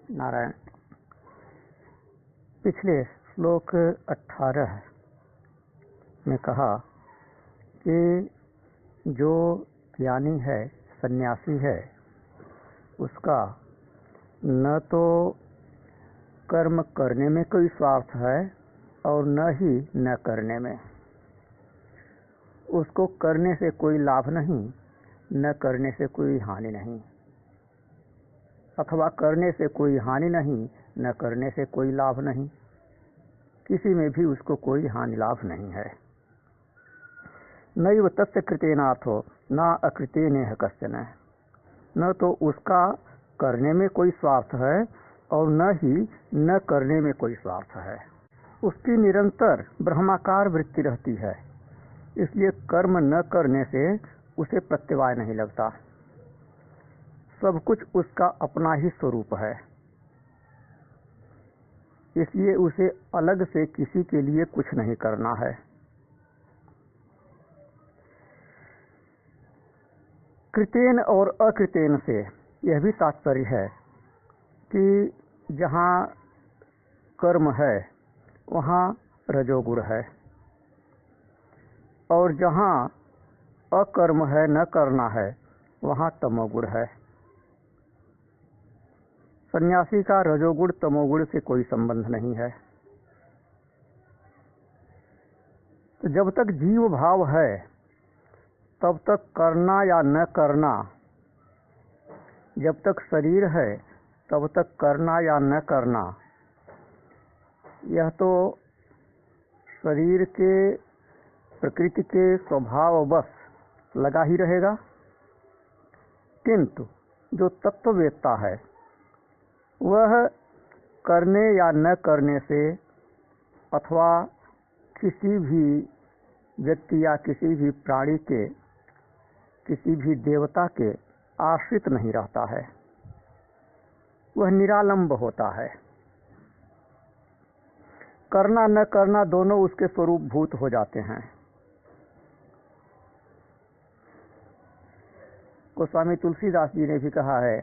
नारायण। पिछले श्लोक 18 में कहा कि जो ज्ञानी है, सन्यासी है, उसका न तो कर्म करने में कोई स्वार्थ है और न ही न करने में। उसको करने से कोई लाभ नहीं, न करने से कोई हानि नहीं, अथवा करने से कोई हानि नहीं, न करने से कोई लाभ नहीं। किसी में भी उसको कोई हानि लाभ नहीं है। नैव तस्य कृतेनाथो न अकृतेनेह कश्चन। न तो उसका करने में कोई स्वार्थ है और न ही न करने में कोई स्वार्थ है। उसकी निरंतर ब्रह्माकार वृत्ति रहती है, इसलिए कर्म न करने से उसे प्रत्यवाय नहीं लगता। सब कुछ उसका अपना ही स्वरूप है, इसलिए उसे अलग से किसी के लिए कुछ नहीं करना है। कृतेन और अकृतेन से यह भी तात्पर्य है कि जहाँ कर्म है वहाँ रजोगुण है, और जहाँ अकर्म है, न करना है, वहाँ तमोगुण है। सन्यासी का रजोगुण तमोगुण से कोई संबंध नहीं है। तो जब तक जीव भाव है तब तक करना या न करना, जब तक शरीर है तब तक करना या न करना, यह तो शरीर के प्रकृति के स्वभाव बस लगा ही रहेगा। किंतु जो तत्ववेत्ता है वह करने या न करने से अथवा किसी भी व्यक्ति या किसी भी प्राणी के, किसी भी देवता के आश्रित नहीं रहता है। वह निरालंब होता है। करना न करना दोनों उसके स्वरूप भूत हो जाते हैं। गोस्वामी तुलसीदास जी ने भी कहा है,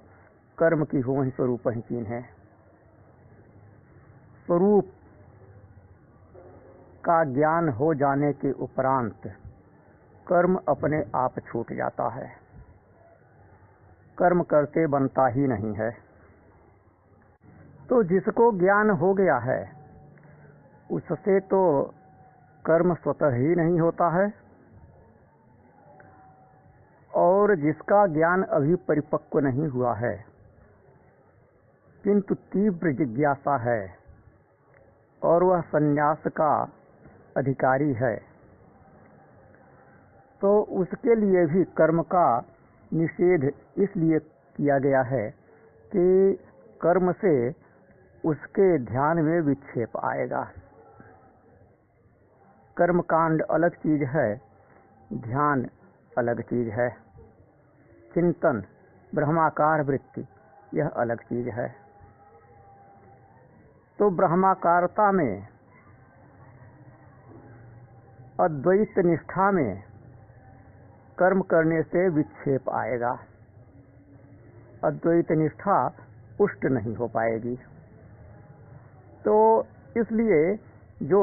कर्म की हो वही स्वरूप ही चीन है। स्वरूप का ज्ञान हो जाने के उपरांत कर्म अपने आप छूट जाता है। कर्म करते बनता ही नहीं है। तो जिसको ज्ञान हो गया है उससे तो कर्म स्वतः ही नहीं होता है, और जिसका ज्ञान अभी परिपक्व नहीं हुआ है किंतु तीव्र जिज्ञासा है और वह संन्यास का अधिकारी है, तो उसके लिए भी कर्म का निषेध इसलिए किया गया है कि कर्म से उसके ध्यान में विक्षेप आएगा। कर्मकांड अलग चीज है, ध्यान अलग चीज है। चिंतन, ब्रह्माकार वृत्ति, यह अलग चीज है। तो ब्रह्माकारता में, अद्वैत निष्ठा में कर्म करने से विक्षेप आएगा। अद्वैत निष्ठा पुष्ट नहीं हो पाएगी। तो इसलिए जो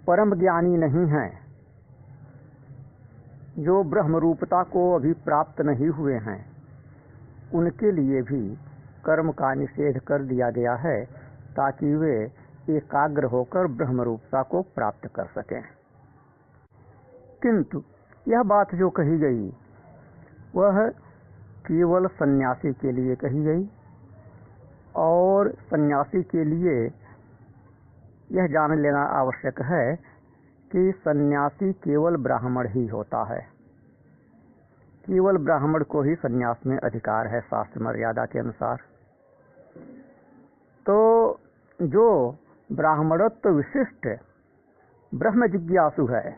परम ज्ञानी नहीं हैं, जो ब्रह्म रूपता को अभी प्राप्त नहीं हुए हैं, उनके लिए भी कर्म का निषेध कर दिया गया है ताकि वे एकाग्र होकर ब्रह्म रूपता को प्राप्त कर सकें। किंतु यह बात जो कही गई वह केवल सन्यासी के लिए कही गई, और सन्यासी के लिए यह जान लेना आवश्यक है कि सन्यासी केवल ब्राह्मण ही होता है। केवल ब्राह्मण को ही सन्यास में अधिकार है शास्त्र मर्यादा के अनुसार। तो जो ब्राह्मणत्व विशिष्ट ब्रह्म जिज्ञासु है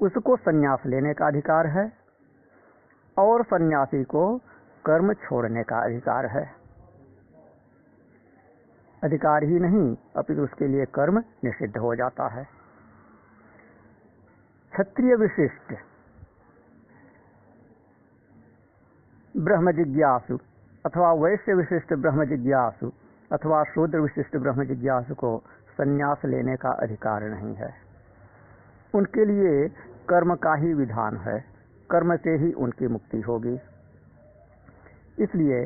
उसको सन्यास लेने का अधिकार है, और सन्यासी को कर्म छोड़ने का अधिकार है। अधिकार ही नहीं अपितु उसके लिए कर्म निषिद्ध हो जाता है। क्षत्रिय विशिष्ट ब्रह्म जिज्ञासु अथवा वैश्य विशिष्ट ब्रह्म जिज्ञासु अथवा शूद्र विशिष्ट ब्रह्म जिज्ञासु को संन्यास लेने का अधिकार नहीं है। उनके लिए कर्म का ही विधान है, कर्म से ही उनकी मुक्ति होगी। इसलिए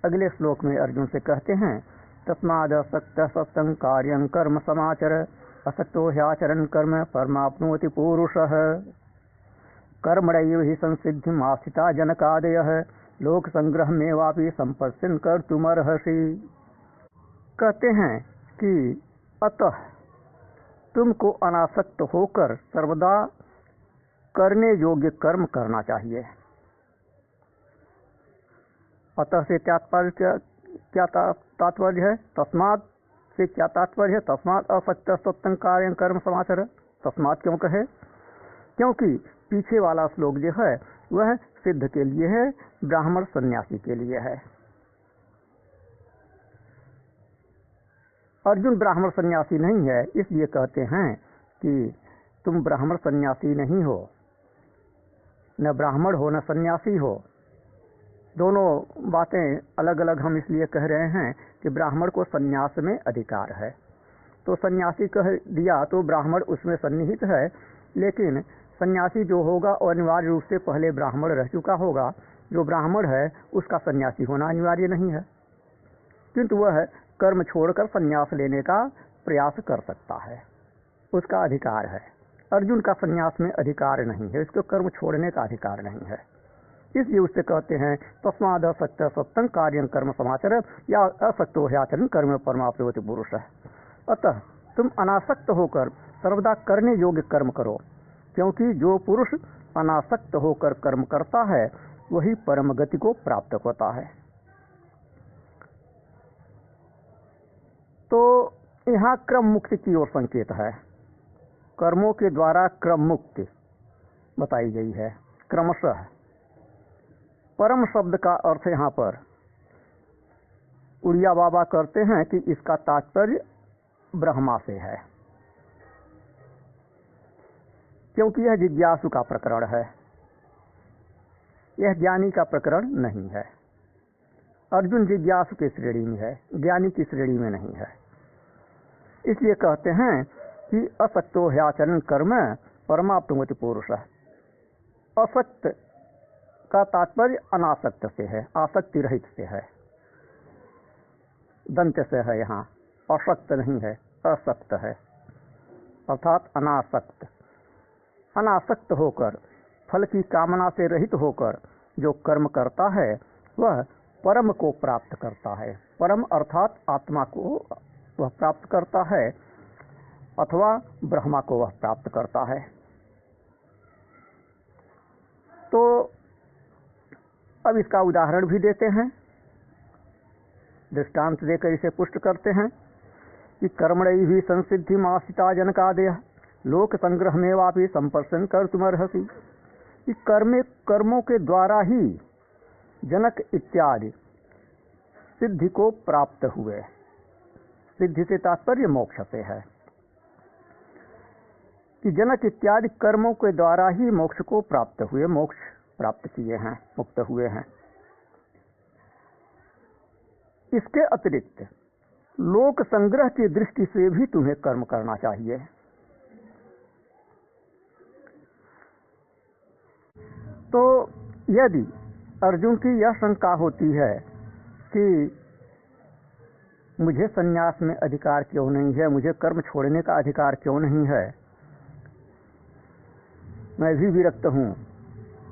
अगले श्लोक में अर्जुन से कहते हैं, तस्माद् असक्त सत्संग कार्यं कर्म समाचर असक्तो ह्याचरन् कर्म परमाप्नोति पूरुषः कर्मणैव हि संसिद्धिम् आस्थिता जनकादयः लोक संग्रह में वापि संपत्तिं कर्तुमर्हसि। कहते हैं कि अतः तुमको अनासक्त होकर सर्वदा करने योग्य कर्म करना चाहिए। अतः से क्या तात्पर्य है? तस्मात् से क्या तात्पर्य है? तस्मात् असक्त सत्संग कार्यं कर्म समाचर। तस्मात् क्यों कहे? क्योंकि पीछे वाला श्लोक जो है वह सिद्ध के लिए है, ब्राह्मण सन्यासी के लिए है। अर्जुन ब्राह्मण सन्यासी नहीं है, इसलिए कहते हैं कि तुम ब्राह्मण सन्यासी नहीं हो, न ब्राह्मण हो न सन्यासी हो। दोनों बातें अलग अलग हम इसलिए कह रहे हैं कि ब्राह्मण को सन्यास में अधिकार है, तो सन्यासी कह दिया तो ब्राह्मण उसमें सन्निहित है, लेकिन सन्यासी जो होगा और अनिवार्य रूप से पहले ब्राह्मण रह चुका होगा। जो ब्राह्मण है उसका सन्यासी होना अनिवार्य नहीं है, किंतु वह कर्म छोड़कर सन्यास लेने का प्रयास कर सकता है, उसका अधिकार है। अर्जुन का सन्यास में अधिकार नहीं है, इसको कर्म छोड़ने का अधिकार नहीं है। इसलिए उससे कहते हैं तस्माद् असक्त सत्संग कार्यं कर्म समाचर या असक्तो ह्याचरन् कर्म परमाप्नोति पुरुषः। अतः तुम अनासक्त होकर सर्वदा करने योग्य कर्म करो, क्योंकि जो पुरुष अनासक्त होकर कर्म करता है वही परम गति को प्राप्त होता है। तो यहाँ क्रम मुक्ति की ओर संकेत है। कर्मों के द्वारा क्रम मुक्ति बताई गई है क्रमशः। परम शब्द का अर्थ यहाँ पर उड़िया बाबा करते हैं कि इसका तात्पर्य ब्रह्मा से है, क्योंकि यह जिज्ञासु का प्रकरण है, यह ज्ञानी का प्रकरण नहीं है। अर्जुन जिज्ञासु की श्रेणी में है, ज्ञानी की श्रेणी में नहीं है। इसलिए कहते हैं कि असक्तो ह्याचरन् कर्म परमाप्नोति पुरुषः। असक्त का तात्पर्य अनासक्त से है, आसक्ति रहित से है, दंत से है, यहाँ असक्त नहीं है, असक्त है, अर्थात अनासक्त। अनासक्त होकर फल की कामना से रहित होकर जो कर्म करता है वह परम को प्राप्त करता है। परम अर्थात आत्मा को वह प्राप्त करता है अथवा ब्रह्मा को वह प्राप्त करता है। तो अब इसका उदाहरण भी देते हैं, दृष्टांत देकर इसे पुष्ट करते हैं कि कर्मणैः संसिद्धिम् आस्थिता जनकादयः लोक संग्रह में वापि संपर्शन कर्तुमर्हसि। कि कर्मों के द्वारा ही जनक इत्यादि सिद्धि को प्राप्त हुए। सिद्धि से तात्पर्य मोक्ष से है कि जनक इत्यादि कर्मों के द्वारा ही मोक्ष को प्राप्त हुए, मोक्ष प्राप्त किए हैं, मुक्त हुए हैं। इसके अतिरिक्त लोक संग्रह की दृष्टि से भी तुम्हें कर्म करना चाहिए। तो यदि अर्जुन की यह शंका होती है कि मुझे संन्यास में अधिकार क्यों नहीं है, मुझे कर्म छोड़ने का अधिकार क्यों नहीं है, मैं भी विरक्त हूँ,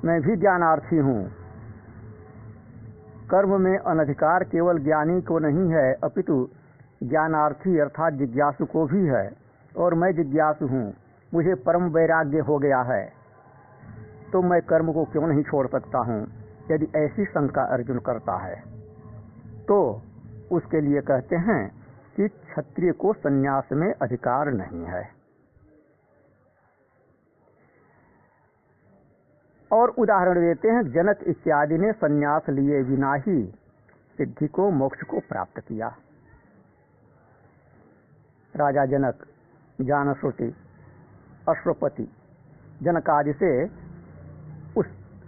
मैं भी ज्ञानार्थी हूँ। कर्म में अनधिकार केवल ज्ञानी को नहीं है, अपितु ज्ञानार्थी अर्थात जिज्ञासु को भी है, और मैं जिज्ञासु हूँ, मुझे परम वैराग्य हो गया है, तो मैं कर्म को क्यों नहीं छोड़ सकता हूँ। यदि ऐसी शंका अर्जुन करता है तो उसके लिए कहते हैं कि क्षत्रिय को संन्यास में अधिकार नहीं है। और उदाहरण देते हैं, जनक इत्यादि ने संन्यास लिए बिना ही सिद्धि को, मोक्ष को प्राप्त किया। राजा जनक, जानश्रुति, अश्वपति जनक आदि से उस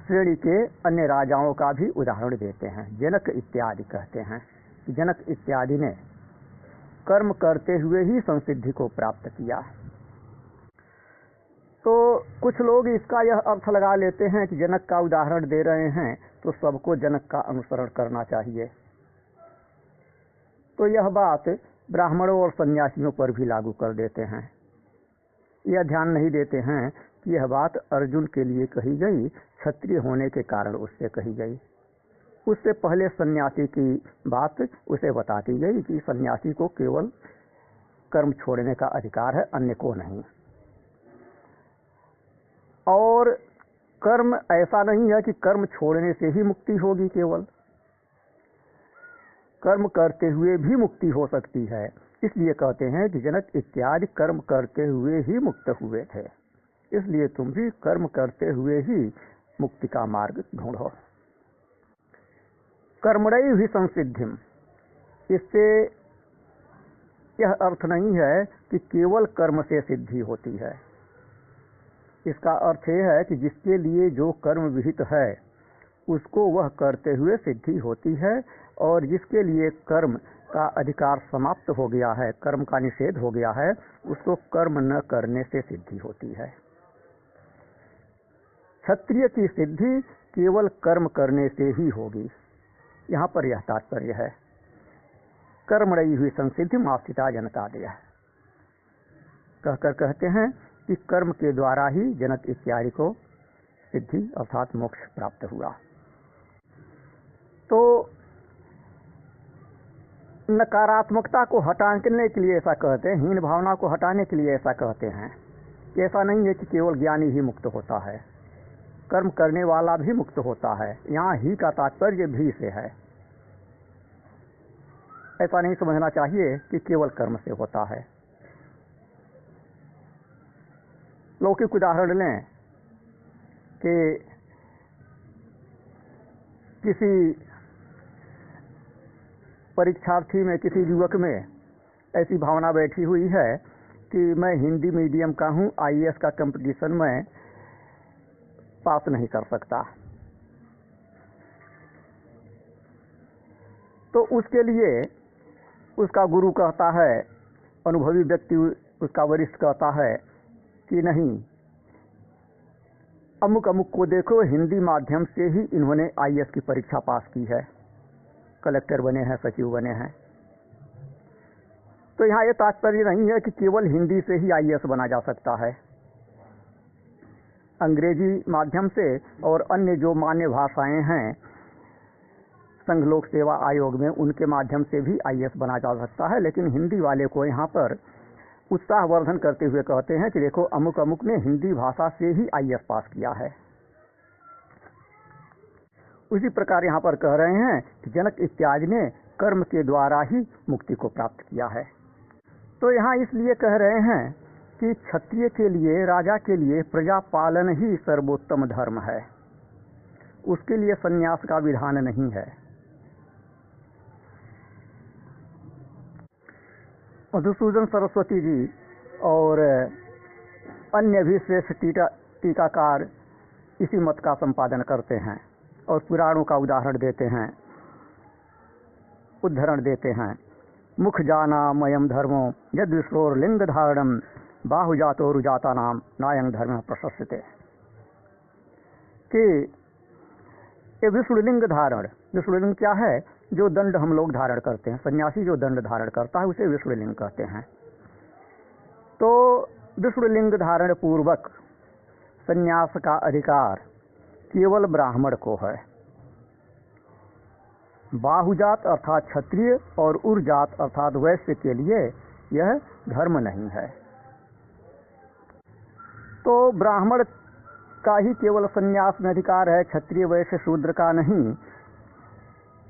श्रेणी के अन्य राजाओं का भी उदाहरण देते हैं। जनक इत्यादि कहते हैं कि जनक इत्यादि ने कर्म करते हुए ही संसिद्धि को प्राप्त किया। तो कुछ लोग इसका यह अर्थ लगा लेते हैं कि जनक का उदाहरण दे रहे हैं तो सबको जनक का अनुसरण करना चाहिए। तो यह बात ब्राह्मणों और सन्यासियों पर भी लागू कर देते हैं। यह ध्यान नहीं देते हैं कि यह बात अर्जुन के लिए कही गई, क्षत्रिय होने के कारण उससे कही गई। उससे पहले सन्यासी की बात उसे बताती गई कि सन्यासी को केवल कर्म छोड़ने का अधिकार है, अन्य को नहीं। और कर्म ऐसा नहीं है कि कर्म छोड़ने से ही मुक्ति होगी, केवल कर्म करते हुए भी मुक्ति हो सकती है। इसलिए कहते हैं कि जनक इत्यादि कर्म करते हुए ही मुक्त हुए थे, इसलिए तुम भी कर्म करते हुए ही मुक्ति का मार्ग ढूंढो। कर्मणैव हि संसिद्धिम, इससे यह अर्थ नहीं है कि केवल कर्म से सिद्धि होती है। इसका अर्थ यह है कि जिसके लिए जो कर्म विहित है उसको वह करते हुए सिद्धि होती है, और जिसके लिए कर्म का अधिकार समाप्त हो गया है, कर्म का निषेध हो गया है, उसको कर्म न करने से सिद्धि होती है। क्षत्रिय की सिद्धि केवल कर्म करने से ही होगी, यहाँ पर यह तात्पर्य है। कर्मणैव हि संसिद्धिम आस्थिता जनकादय, कहकर कहते हैं कि कर्म के द्वारा ही जनक इत्यादि को सिद्धि अर्थात मोक्ष प्राप्त हुआ। तो नकारात्मकता को हटाने के लिए ऐसा कहते हैं, हीन भावना को हटाने के लिए ऐसा कहते हैं कि ऐसा नहीं है कि केवल ज्ञानी ही मुक्त होता है, कर्म करने वाला भी मुक्त होता है। यहाँ ही का तात्पर्य भी से है। ऐसा नहीं समझना चाहिए कि केवल कर्म से होता है। लौकिक उदाहरण लें कि किसी परीक्षार्थी में, किसी युवक में ऐसी भावना बैठी हुई है कि मैं हिंदी मीडियम का हूँ, आईएएस का कंपटीशन में पास नहीं कर सकता। तो उसके लिए उसका गुरु कहता है, अनुभवी व्यक्ति उसका वरिष्ठ कहता है कि नहीं, अमुक अमुक को देखो, हिंदी माध्यम से ही इन्होंने आईएएस की परीक्षा पास की है, कलेक्टर बने हैं, सचिव बने हैं। तो यहाँ ये तात्पर्य नहीं है कि केवल हिंदी से ही आईएएस बना जा सकता है। अंग्रेजी माध्यम से और अन्य जो मान्य भाषाएं हैं संघ लोक सेवा आयोग में, उनके माध्यम से भी आईएएस बना जा सकता है। लेकिन हिंदी वाले को यहाँ पर उत्साहवर्धन करते हुए कहते हैं कि देखो अमुक अमुक ने हिंदी भाषा से ही आईएएस पास किया है। उसी प्रकार यहाँ पर कह रहे हैं कि जनक इत्यादि ने कर्म के द्वारा ही मुक्ति को प्राप्त किया है। तो यहाँ इसलिए कह रहे हैं कि क्षत्रिय के लिए, राजा के लिए प्रजा पालन ही सर्वोत्तम धर्म है, उसके लिए संन्यास का विधान नहीं है। मधुसूदन सरस्वती जी और अन्य भी श्रेष्ठ टीकाकार इसी मत का संपादन करते हैं और पुराणों का उदाहरण देते हैं, उद्धरण देते हैं। मुख जाना मयम धर्मो यद विश्वोर लिंग धारणम बाहुजातो रुजाता नाम नायं धर्म प्रशस्यते, कि ये विश्वलिंग धारण, विश्वलिंग क्या है? जो दंड हम लोग धारण करते हैं, सन्यासी जो दंड धारण करता है उसे विश्वलिंग कहते हैं। तो विश्वलिंग धारण पूर्वक सन्यास का अधिकार केवल ब्राह्मण को है। बाहुजात अर्थात क्षत्रिय और उर्जात अर्थात वैश्य के लिए यह धर्म नहीं है। तो ब्राह्मण का ही केवल संन्यास में अधिकार है, क्षत्रिय वैश्य शूद्र का नहीं।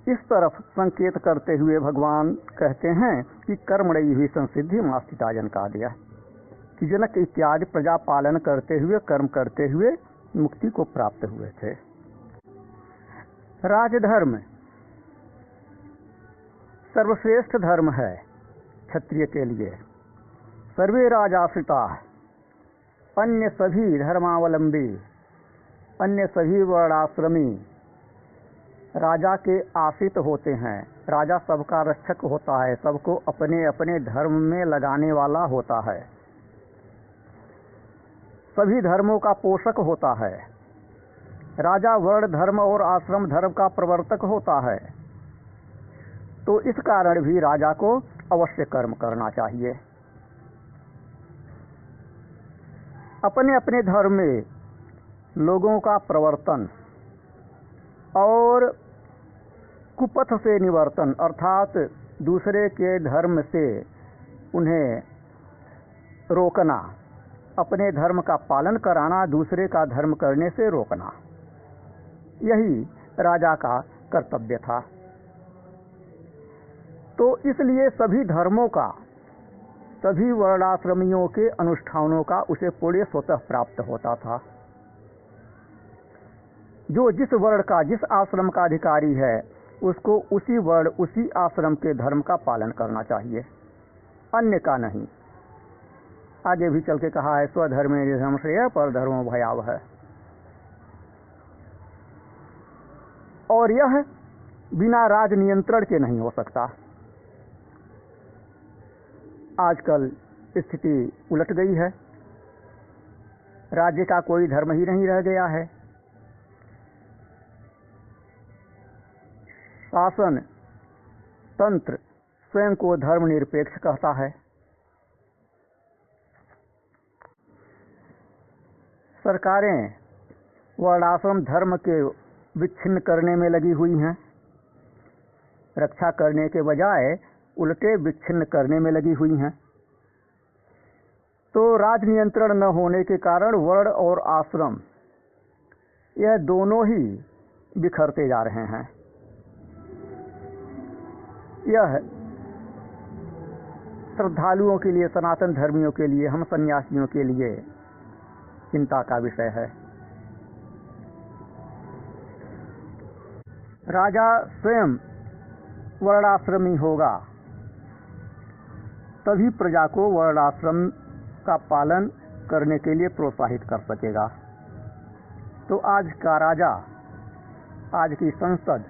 इस तरफ संकेत करते हुए भगवान कहते हैं कि कर्मणैव हि संसिद्धिम आस्थिता जनकादय, कि जनक इत्यादि प्रजा पालन करते हुए, कर्म करते हुए मुक्ति को प्राप्त हुए थे। राजधर्म सर्वश्रेष्ठ धर्म है क्षत्रिय के लिए। सर्वे राजाश्रिता, अन्य सभी धर्मावलंबी अन्य सभी वर्णाश्रमी राजा के आश्रित होते हैं। राजा सबका रक्षक होता है, सबको अपने अपने धर्म में लगाने वाला होता है, सभी धर्मों का पोषक होता है। राजा वर्ण धर्म और आश्रम धर्म का प्रवर्तक होता है। तो इस कारण भी राजा को अवश्य कर्म करना चाहिए। अपने अपने धर्म में लोगों का प्रवर्तन और कुपथ से निवर्तन अर्थात दूसरे के धर्म से उन्हें रोकना, अपने धर्म का पालन कराना, दूसरे का धर्म करने से रोकना, यही राजा का कर्तव्य था। तो इसलिए सभी धर्मों का, सभी वर्णाश्रमियों के अनुष्ठानों का उसे पुण्य स्वतः प्राप्त होता था। जो जिस वर्ण का, जिस आश्रम का अधिकारी है, उसको उसी वर्ण उसी आश्रम के धर्म का पालन करना चाहिए, अन्य का नहीं। आगे भी चल के कहा है, स्वधर्मे निधर्म श्रेय पर धर्मो भयावह है। और यह बिना राज नियंत्रण के नहीं हो सकता। आजकल स्थिति उलट गई है, राज्य का कोई धर्म ही नहीं रह गया है। शासन तंत्र स्वयं को धर्मनिरपेक्ष कहता है। सरकारें वर्णाश्रम धर्म के विच्छिन्न करने में लगी हुई हैं, रक्षा करने के बजाय उल्टे विच्छिन्न करने में लगी हुई हैं। तो राज नियंत्रण न होने के कारण वर्ण और आश्रम यह दोनों ही बिखरते जा रहे हैं। यह श्रद्धालुओं के लिए, सनातन धर्मियों के लिए, हम सन्यासियों के लिए चिंता का विषय है। राजा स्वयं वर्णाश्रमी होगा तभी प्रजा को वर्णाश्रम का पालन करने के लिए प्रोत्साहित कर सकेगा। तो आज का राजा, आज की संसद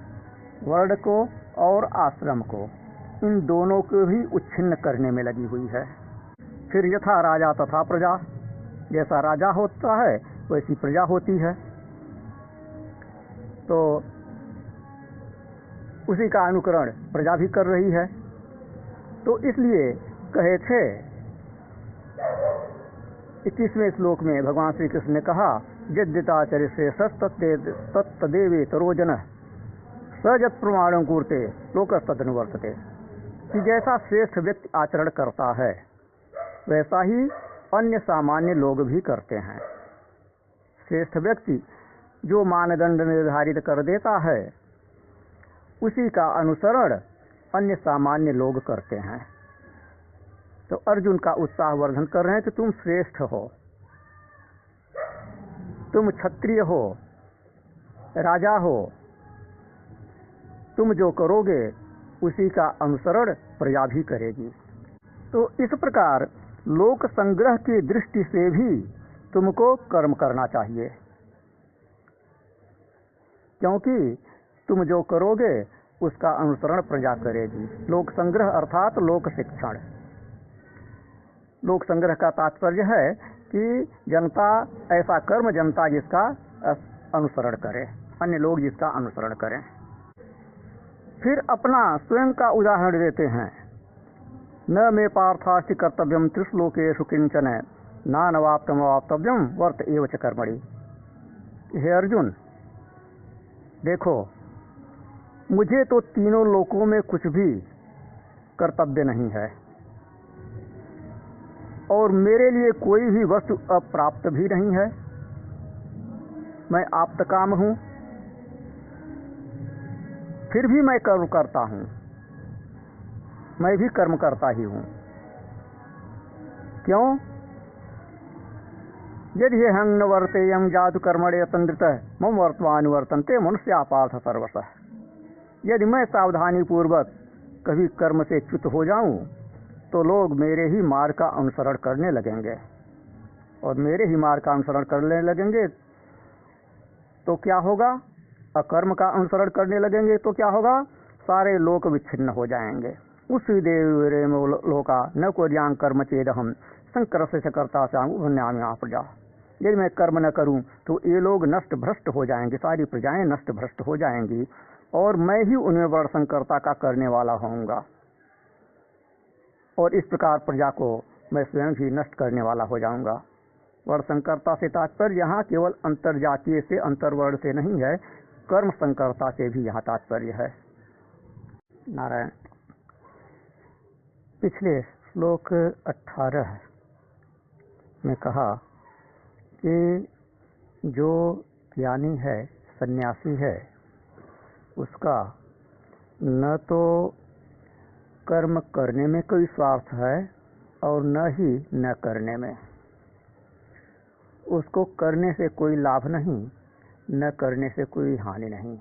वर्ण को और आश्रम को, इन दोनों को भी उच्छिन्न करने में लगी हुई है। फिर यथा राजा तथा प्रजा, जैसा राजा होता है वैसी प्रजा होती है। तो उसी का अनुकरण प्रजा भी कर रही है। तो इसलिए कहे थे 21वें श्लोक में भगवान श्री कृष्ण ने कहा, यद्यताचर्य से तत्तदेवे तरोजन सजत प्रमाणं कुरुते लोकस्तदनुवर्तते, कि जैसा श्रेष्ठ व्यक्ति आचरण करता है वैसा ही अन्य सामान्य लोग भी करते हैं। श्रेष्ठ व्यक्ति जो मानदंड निर्धारित कर देता है उसी का अनुसरण अन्य सामान्य लोग करते हैं। तो अर्जुन का उत्साह वर्धन कर रहे हैं कि तुम श्रेष्ठ हो, तुम क्षत्रिय हो, राजा हो, तुम जो करोगे उसी का अनुसरण प्रजा भी करेगी। तो इस प्रकार लोक संग्रह की दृष्टि से भी तुमको कर्म करना चाहिए, क्योंकि तुम जो करोगे उसका अनुसरण प्रजा करेगी। लोक संग्रह अर्थात लोक शिक्षण। लोक संग्रह का तात्पर्य है कि जनता ऐसा कर्म, जनता जिसका अनुसरण करे, अन्य लोग जिसका अनुसरण करें। फिर अपना स्वयं का उदाहरण देते हैं, न मे पार्थास्ति कर्तव्यम त्रिश्लोकेषु किंचन नानवाप्तम अवाप्तव्यम वर्त एव च कर्मणि। हे अर्जुन, देखो मुझे तो तीनों लोकों में कुछ भी कर्तव्य नहीं है और मेरे लिए कोई भी वस्तु अप्राप्त भी नहीं है। मैं आप्त काम हूँ, फिर भी मैं कर्म करता हूँ, मैं भी कर्म करता ही हूँ। क्यों? यदि हंग न वर्तेयं जातु कर्मणे तंद्रित मम वर्तमानुवर्तन्ते मनुष्या पार्थ सर्वशः। यदि मैं सावधानी पूर्वक कभी कर्म से च्युत हो जाऊं तो लोग मेरे ही मार्ग का अनुसरण करने लगेंगे, और मेरे ही मार्ग का अनुसरण करने लगेंगे तो क्या होगा? अकर्म का अनुसरण करने लगेंगे तो क्या होगा? सारे लोक विच्छिन्न हो जाएंगे। उसी देवरे में लोका न कोर्यां कर्म चेद हम शंकर से करता श्याम प्रजा। यदि मैं कर्म न करूं तो ये लोग नष्ट भ्रष्ट हो जाएंगे, सारी प्रजाएं नष्ट भ्रष्ट हो जाएंगी और मैं ही उनमें वर्णसंकरता का करने वाला होऊंगा और इस प्रकार प्रजा को मैं स्वयं भी नष्ट करने वाला हो जाऊंगा। वर्णसंकरता से तात्पर्य यहाँ केवल अंतर्जातीय से अंतर्वर्ण से नहीं है, कर्म संकरता से भी यहाँ तात्पर्य है। नारायण। पिछले श्लोक 18 में कहा कि जो ज्ञानी है, सन्यासी है, उसका न तो कर्म करने में कोई स्वार्थ है और न ही न करने में। उसको करने से कोई लाभ नहीं, न करने से कोई हानि नहीं,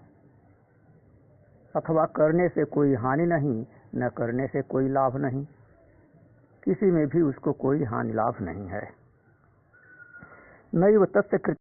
अथवा करने से कोई हानि नहीं, न करने से कोई लाभ नहीं। किसी में भी उसको कोई हानि लाभ नहीं है। नैव तस्य कृत